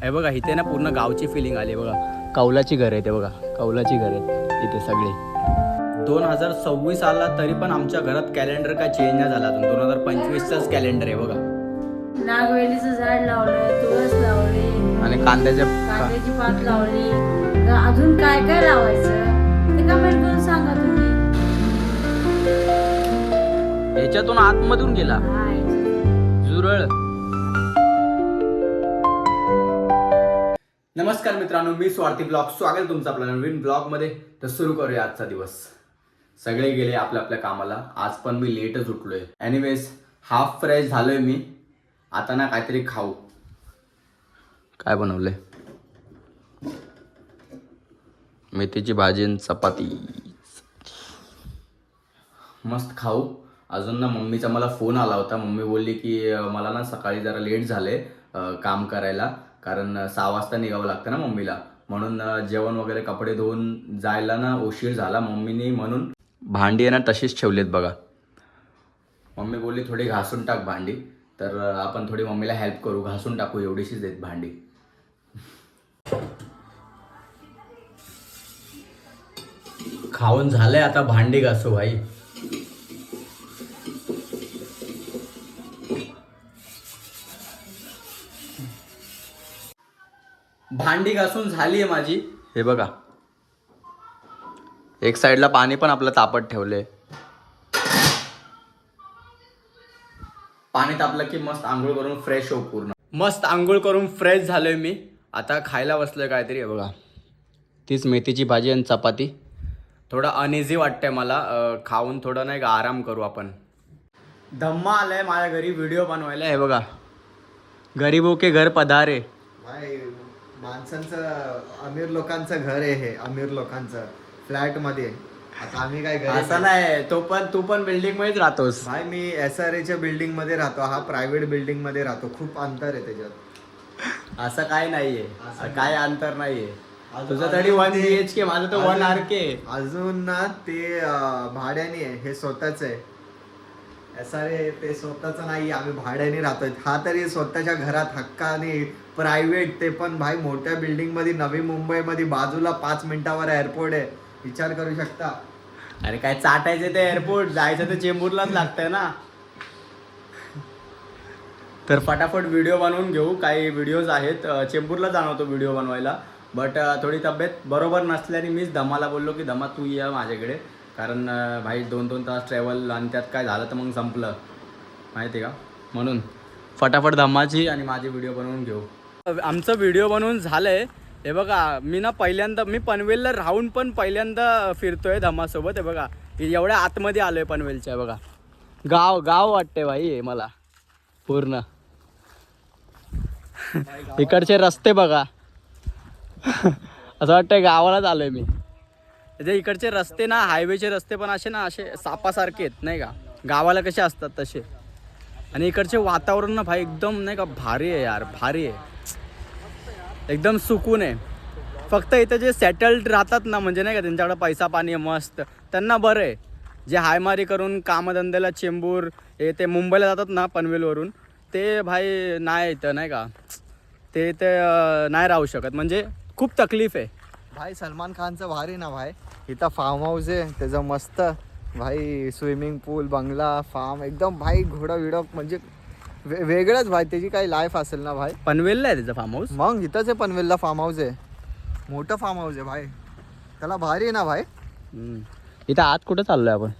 हे बघा इथे ना पूर्ण गावची फिलिंग आली बघा. कौलाची घर आहे ते बघा, कौलाची घर आहेत इथे सगळे. 2026 आला तरी पण आमच्या घरात कॅलेंडर काय चेंज नाही झाला अजून. 2025चाच कॅलेंडर आहे बघा. नागवेलीचं झाड लावलं, तुळस लावली आणि कांद्याची पात लावली. अजून काय काय लावायचं ते कमेंट करून सांगा तुम्ही. याच्यातून आतमधून गेला जुरळ. नमस्कार मित्रांनो, मी स्वार्थी ब्लॉग. स्वागत आहे तुमचं आपल्या नवीन ब्लॉगमध्ये. तर सुरू करूया आजचा दिवस. सगळे गेले आपल्या आपल्या कामाला. आज पण मी लेटच उठलोय. एनिवेज हाफ फ्रेश झालोय मी. आता ना काहीतरी खाऊ. काय बनवलंय? मेथीची भाजी आणि चपाती. मस्त खाऊ. अजून ना मम्मीचा मला फोन आला होता. मम्मी बोलली की मला ना सकाळी जरा लेट झाले काम करायला, कारण 6 वाजता निघावं लागतं ना मम्मीला. म्हणून जेवण वगैरे कपडे धुवून जायला ना उशीर झाला मम्मीने. म्हणून भांडी आहे ना तशीच ठेवलीत बघा. मम्मी बोलली थोडी घासून टाक भांडी. तर आपण थोडी मम्मीला हेल्प करू, घासून टाकू. एवढीशीच आहेत भांडी. खाऊन झालंय, आता भांडी घासू भाई. भांडी घासून झाली आहे माझी. हे बघा, एक साईडला पाणी पण आपलं तापत ठेवलंय. पाणी तापलं की मस्त आंघोळ करून फ्रेश होऊ. पूर्ण मस्त आंघोळ करून फ्रेश झालोय मी. आता खायला बसलोय काहीतरी. हे बघा, तीच मेथीची भाजी आणि चपाती. थोडं अनइझी वाटतंय मला. खाऊन थोडं नाही का आराम करू आपण. धम्मा आलाय माझ्या घरी व्हिडिओ बनवायला. हे बघा, गरीबो के घर पधारे. माणसांचं, अमीर लोकांचं घर आहे हे. अमीर लोकांचं फ्लॅट मध्ये. आता आम्ही काय घर असं नाही. तू पण बिल्डिंग मध्येच राहतोस. भाई मी SRA बिल्डिंग मध्ये राहतो. हा प्रायव्हेट बिल्डिंग मध्ये राहतो. खूप अंतर आहे त्याच्यात. असं काय नाहीये, काय अंतर नाहीये. तुझं तरी 1 BHK, माझं तर 1 RK. अजून ना ते भाड्याने आहे. हे स्वतःच आहे. SRA ते स्वतःच नाही, आम्ही भाड्याने राहतोय. हा तरी स्वतःच्या घरात हक्काने प्रायव्हेट, ते पण भाई मोठ्या बिल्डिंग मध्ये. नवी मुंबई मध्ये बाजूला 5 मिनिटावर एअरपोर्ट आहे. विचार करू शकता. अरे काय चाटायचं ते एअरपोर्ट, जायचं तर चेंबूरलाच लागतंय ना. तर फटाफट व्हिडिओ बनवून घेऊ. काही व्हिडिओज आहेत. चेंबूरला जाणार होतो व्हिडिओ बनवायला, बट थोडी तब्येत बरोबर नसल्याने मीच धमाला बोललो की धमा तू ये माझ्याकडे. कारण भाई 2-2 तास ट्रॅव्हल, आणि त्यात काय झालं तर मग संपलं माहिती का. म्हणून फटाफट धम्माची आणि माझी व्हिडिओ बनवून घेऊ. आमचं व्हिडिओ बनवून झालंय. हे बघा, मी पनवेलला राहून पण पहिल्यांदा फिरतोय धम्मासोबत. हे बघा, एवढ्या आतमध्ये आलोय पनवेलच्या. बघा, गाव वाटते भाई हे मला पूर्ण. इकडचे रस्ते बघा. असं वाटतंय गावालाच आलोय मी. त्याच्या इकडचे रस्ते ना, हायवेचे रस्ते पण असे सापासारखे आहेत नाही का, गावाला कसे असतात तसे. आणि इकडचे वातावरण ना भाई एकदम नाही का भारी आहे यार, भारी आहे. एकदम सुकून आहे. फक्त इथं जे सेटल्ड राहतात ना, म्हणजे नाही का त्यांच्याकडे पैसा पाणी आहे मस्त, त्यांना बरं आहे. जे हायमारी करून कामधंद्याला चेंबूर ते मुंबईला जातात ना पनवेलवरून, ते भाई नाही इथं नाही का, ते नाही राहू शकत. म्हणजे खूप तकलीफ आहे. भाई सलमान खानचं भारी ना भाई. इथं फार्म हाऊस आहे त्याचं मस्त भाई. स्विमिंग पूल, बंगला, फार्म, एकदम भाई घोडा विडा, म्हणजे वेगळंच भाई. त्याची काही लाईफ असेल ना भाई. पनवेलला आहे त्याचं फार्म हाऊस. मग इथंच आहे पनवेलला फार्म हाऊस आहे. मोठं फार्म हाऊस आहे भाई. त्याला भारी आहे ना भाई. इथं आत कुठं चाललोय आपण?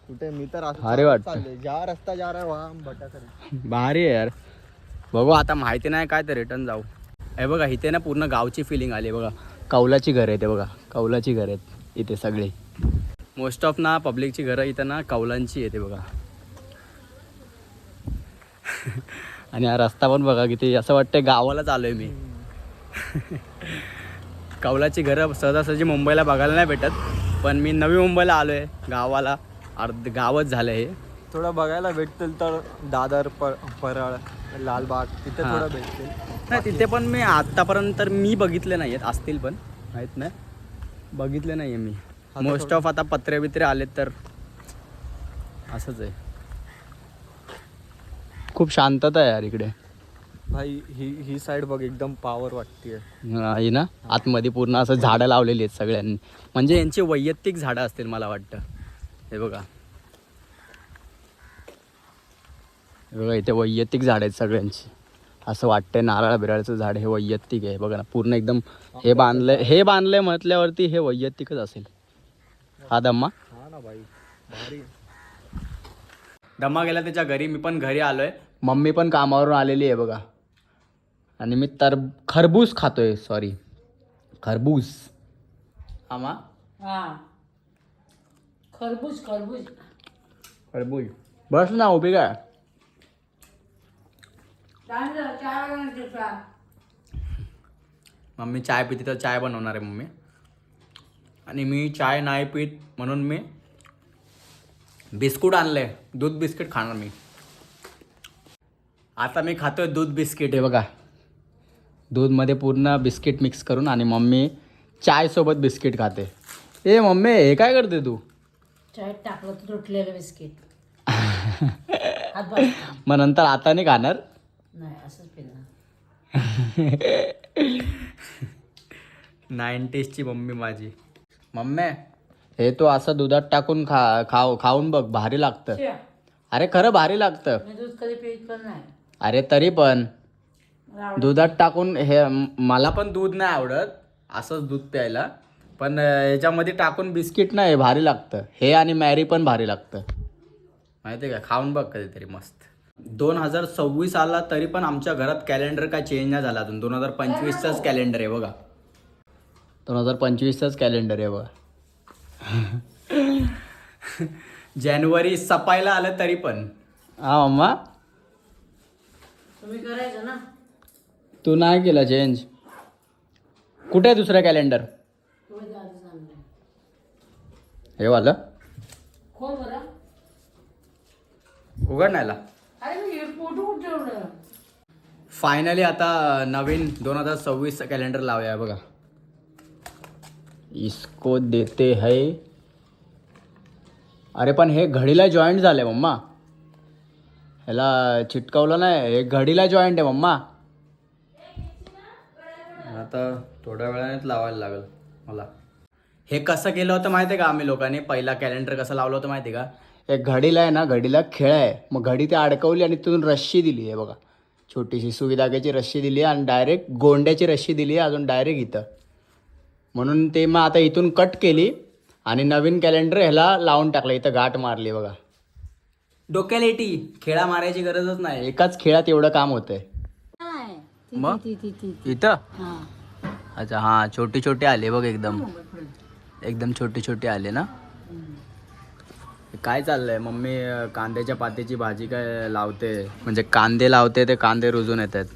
कुठे? मी तर भारी वाटतं. ज्या रस्ता जा रहा है वहाँ हम भटक रहे. भारी आहे यार. बघू आता, माहिती नाही काय तर रिटर्न जाऊ. हे बघा, इथे ना पूर्ण गावची फिलिंग आली. बघा, कौलाची घर आहे ते बघा, कौलाची घर आहेत इथे सगळे. मोस्ट ऑफ ना पब्लिकची घरं इथं ना कौलांची येते बघा. आणि हा रस्ता पण बघा किती असं वाटतंय गावालाच आलोय मी. कौलाची घरं सहजासहजी मुंबईला बघायला नाही भेटत, पण मी नवी मुंबईला आलोय गावाला. गावच झालं हे. थोडं बघायला भेटतील तर दादर, परळ, लालबाग, तिथे थोडं भेटतील. नाही, तिथे पण मी आत्तापर्यंत मी बघितले नाही आहेत. असतील पण माहीत नाही, बघितले नाही आहे मी. मोस्ट ऑफ आता पत्रे बित्रे आलेत तर असंच आहे. खूप शांतता आहे यार इकडे. भाई ही साइड बघ एकदम पॉवर वाटतेय. आहे ना आतमध्ये पूर्ण असं झाडं लावलेली आहेत सगळ्यांनी, म्हणजे यांची वैयक्तिक झाडं असतील मला वाटतं. हे बघा, हे बघा इथे वैयक्तिक झाड आहेत सगळ्यांची. असं वाटतंय नारळ बिराळचं झाड हे वैयक्तिक आहे. बघा ना पूर्ण एकदम हे बांधलंय म्हटल्यावरती हे वैयक्तिकच असेल. हा दम्मा. हा ना भाई, भारी. दम्मा गेला त्याच्या घरी, मी पण घरी आलोय. मम्मी पण कामावरून आलेली आहे बघा. आणि मी खरबूज खातोय. सॉरी, खरबूज. आमा हा खरबूज खरबूज. खरबूज. बस ना उभी काय. मम्मी चाय पिते तर चाय बनवणार आहे मम्मी. आणि मी चाय नाही पित म्हणून मी बिस्कुट आणलंय. दूध बिस्किट खाणार मी. आता मी खातोय दूध बिस्किट. हे बघा, दूधमध्ये पूर्ण बिस्किट मिक्स करून. आणि मम्मी चायसोबत बिस्किट खाते. ए मम्मी हे काय करते तू. चाय टाकलं तर तुटलेलं बिस्किट. हात बाजूला. मग नंतर आता नाही खाणार. नाही असंच पिणार. 90sची मम्मी माझी. मम्मी हे तू असं दुधात टाकून खाऊन बघ, भारी लागतं. शिया, अरे खरं भारी लागतं. मी दूध कधी पित पण नाही. अरे तरी पण मला आवडत दुधात टाकून हे, मला पण दूध नाही आवडत असंच दूध प्यायला. पण याच्यामध्ये टाकून बिस्किट नाही, हे भारी लागतं. हे आणि मॅरी पण भारी लागतं माहिती आहे का. खाऊन बघ कधीतरी मस्त. 2026 आला तरी पण आमच्या घरात कॅलेंडर काय चेंज नाही झाला अजून. 2025चाच कॅलेंडर आहे बघा. 2025चाच कॅलेंडर आहे बघा. जानेवारी सपायला आलं तरी पण. हा मम्मा, तुम्ही करायचं ना. तू नाही केला चेंज. कुठे आहे दुसरं कॅलेंडर. तुम्ही दादू सांगले. हे वालं खोल बरं. उघड नाहीला. अरे मी फोटो कुठे ठेवलं. फायनली आता नवीन 2026 कॅलेंडर लावूया बघा. इसको देते है. अरे पण हे घडीला जॉईंट झालंय मम्मा. ह्याला चिटकवलं नाही, हे घडीला जॉईंट आहे मम्मा. आता थोड्या वेळानेच लावायला लागेल मला. हे कसं केलं होतं माहिती आहे का आम्ही लोकांनी. पहिला कॅलेंडर कसं लावलं होतं माहिती आहे का. एक घडीला आहे ना, घडीला खेळ आहे. मग घडी ते अडकवली आणि तिथून रश्शी दिली आहे बघा. छोटीशी सुईधाग्याची रश्शी दिली आणि डायरेक्ट गोंड्याची रश्शी दिली आहे अजून डायरेक्ट इथं. म्हणून ते मग आता इथून कट केली आणि नवीन कॅलेंडर ह्याला लावून टाकलं. इथं गाठ मारली बघा. डोक्याला येटी खेळा मारायची गरजच नाही. एकाच खेळात एवढं काम होतंय. नाही. ती- मग? ती- ती- ती- ती. इथं हा. अच्छा हां, छोटे छोटे आले बघ. एकदम एकदम छोटे छोटे आले ना. काय चाललंय मम्मी. कांद्याच्या पात्याची भाजी काय लावते, म्हणजे कांदे लावते. ते कांदे रुजून येत आहेत.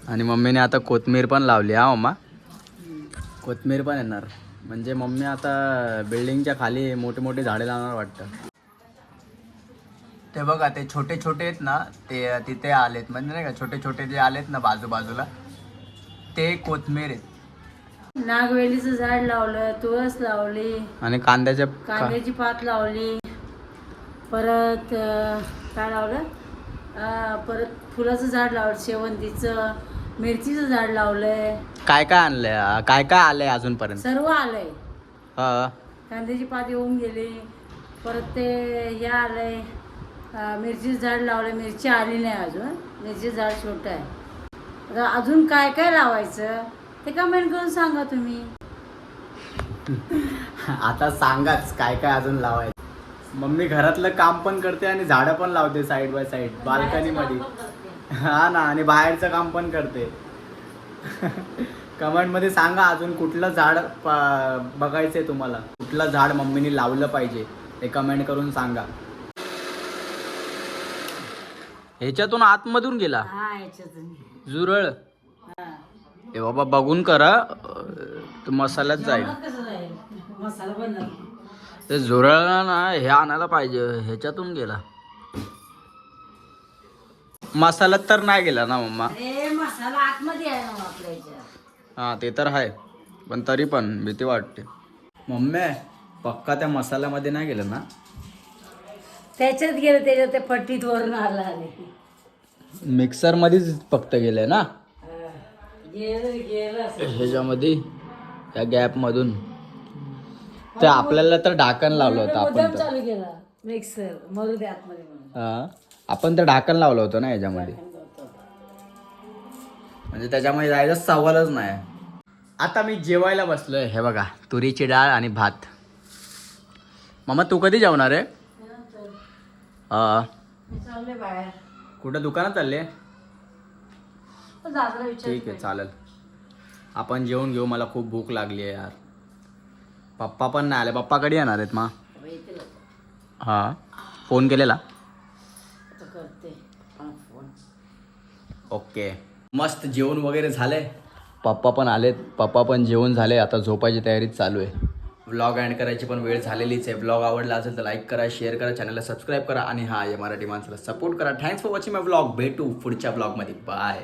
आणि मम्मीने आता कोथमीर पण लावली. हा मम्मा, कोथमीर पण येणार. म्हणजे मम्मी आता बिल्डिंगच्या खाली मोठे मोठे झाडे लावणार वाटतं. ते बघा ते छोटे छोटे आहेत ना, ते तिथे आलेत. म्हणजे नाही का छोटे छोटे जे आलेत ना बाजूबाजूला, ते कोथमीर आहेत. नागवेलीचं झाड लावलं, तुळस लावली, आणि कांद्याची पात लावली. परत काय लावलं, परत फुलाचं झाड लावलं, शेवंतीचं, मिरचीचं झाड लावलंय. काय काय आणलंय, काय काय आलंय अजूनपर्यंत. सर्व आलंय. हा, कांद्याची पात येऊन गेली. परत ते हे आलंय, मिरचीचं झाड लावलंय. मिरची आली नाही अजून, मिरचीचं झाड छोटं आहे. आता अजून काय काय लावायचं ते कमेंट करून सांगा तुम्ही. आता सांगाच काय काय अजून लावायचं. मम्मी घरातलं काम पण करते आणि झाडं पण लावते साईड बाय साईड बाल्कनी मध्ये. हा ना, आणि बाहेरचं काम पण करते. कमेंट मध्ये सांगा अजून कुठलं झाड बघायचंय तुम्हाला. कुठलं झाड मम्मीने लावलं पाहिजे ते कमेंट करून सांगा. ह्याच्यातून आतमधून गेला हा याच्यातून. झुरळ. हा. हे बाबा बघून करा, तो मसाल्यात जाईल. जेवणात कसं जाईल मसाला बनवला. ते झुरळला ना हे आणायला पाहिजे. ह्याच्यातून गेला. मसाल्यात तर नाही गेला ना मम्मा. अरे मसाला आतमध्ये आहे ना आपल्या याच्यात. हा ते तर आहे, पण तरी पण भीती वाटते. मम्मी पक्का त्या मसाल्यामध्ये नाही गेलं ना. त्याच्यात गेलं, त्याच्यात त्या पट्टीत वरून आला आले. मिक्सरमध्येच फक्त गेले ना गेलं असं. ह्याच्यामध्ये या गॅपमधून. ते आपल्याला तर ढाकण लावलं होतं आपण मुद्दाम तर. चालू केला मिक्सर मरू दे आतमध्ये म्हणून. हा आपण तर ढाकण लावलं होतं ना ह्याच्यामध्ये, म्हणजे त्याच्यामध्ये जायचं सवालच नाही. आता मी जेवायला बसलोय. हे बघा तुरीची डाळ आणि भात. मामा तू कधी जेवणार आहे? चालले बाहेर कुठं दुकानात चालले? दादाला विचार. ठीक आहे चालेल, आपण जेवून घेऊ. मला खूप भूक लागली आहे यार. पप्पा पण नाही आले. पप्पा कधी येणार आहेत मा? हां फोन केलेला. करते फोन. ओके मस्त जेवण वगैरे झालंय. पप्पा पण आलेत. पप्पा पण जेवण झाले. आता झोपायची तयारी चालू आहे. व्लॉग एंड करायची पण वेळ झालेलीच आहे. व्लॉग आवडला असेल तर लाईक करा, शेअर करा, चॅनलला सबस्क्राईब करा आणि हा या मराठी माणसाला सपोर्ट करा. Thanks for watching my vlog. भेटू पुढच्या व्लॉगमध्ये. बाय.